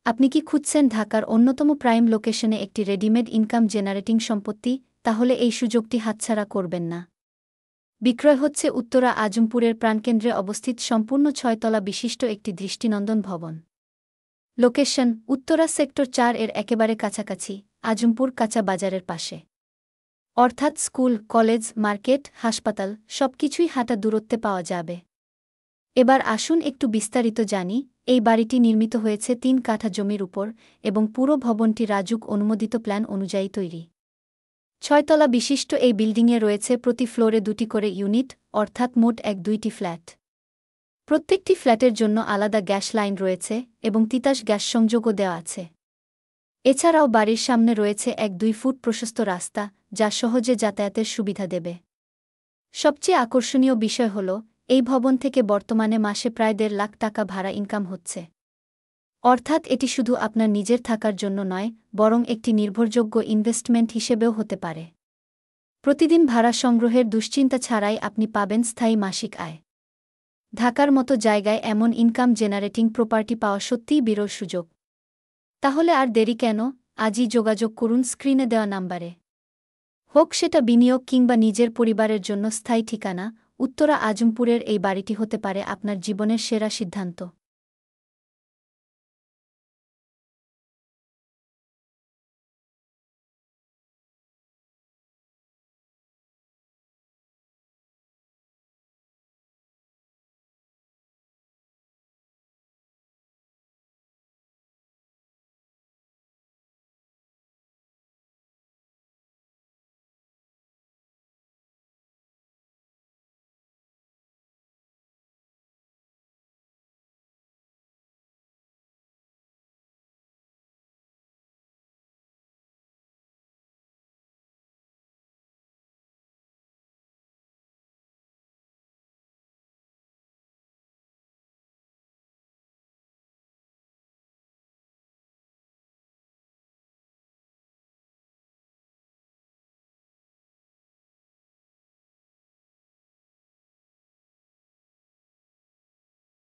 আপনি কি খুঁজছেন ঢাকার অন্যতম প্রাইম লোকেশনে একটি রেডিমেড ইনকাম জেনারেটিং সম্পত্তি? তাহলে এই সুযোগটি হাতছাড়া করবেন না। বিক্রয় হচ্ছে উত্তরা আজমপুরের প্রাণকেন্দ্রে অবস্থিত সম্পূর্ণ ৬ তলা বিশিষ্ট একটি দৃষ্টিনন্দন ভবন। লোকেশন: উত্তরা সেক্টর ৪ এর একেবারে কাছাকাছি, আজমপুর কাঁচা বাজারের পাশে। অর্থাৎ স্কুল, কলেজ, মার্কেট, হাসপাতাল সবকিছুই হাঁটা দূরত্বে পাওয়া যাবে। এবার আসুন একটু বিস্তারিত জানি। এই বাড়িটি নির্মিত হয়েছে ৩ কাঠা জমির উপর এবং পুরো ভবনটি রাজুক অনুমোদিত প্ল্যান অনুযায়ী তৈরি। ৬ তলা বিশিষ্ট এই বিল্ডিংয়ে রয়েছে প্রতি ফ্লোরে ২টি করে ইউনিট, অর্থাৎ মোট ১-২টি ফ্ল্যাট। প্রত্যেকটি ফ্ল্যাটের জন্য আলাদা গ্যাস লাইন রয়েছে এবং তিতাস গ্যাস সংযোগও দেওয়া আছে। এছাড়াও বাড়ির সামনে রয়েছে এক ২ ফুট প্রশস্ত রাস্তা, যা সহজে যাতায়াতের সুবিধা দেবে। সবচেয়ে আকর্ষণীয় বিষয় হল, এই ভবন থেকে বর্তমানে মাসে প্রায় ১.৫ লাখ টাকা ভাড়া ইনকাম হচ্ছে। অর্থাৎ এটি শুধু আপনার নিজের থাকার জন্য নয়, বরং একটি নির্ভরযোগ্য ইনভেস্টমেন্ট হিসেবেও হতে পারে। প্রতিদিন ভাড়া সংগ্রহের দুশ্চিন্তা ছাড়াই আপনি পাবেন স্থায়ী মাসিক আয়। ঢাকার মতো জায়গায় এমন ইনকাম জেনারেটিং প্রপার্টি পাওয়া সত্যিই বিরল সুযোগ। তাহলে আর দেরি কেন? আজই যোগাযোগ করুন স্ক্রিনে দেওয়া নাম্বারে। হোক সেটা বিনিয়োগ কিংবা নিজের পরিবারের জন্য স্থায়ী ঠিকানা, উত্তরা আজমপুরের এই বাড়িটি হতে পারে আপনার জীবনের সেরা সিদ্ধান্ত।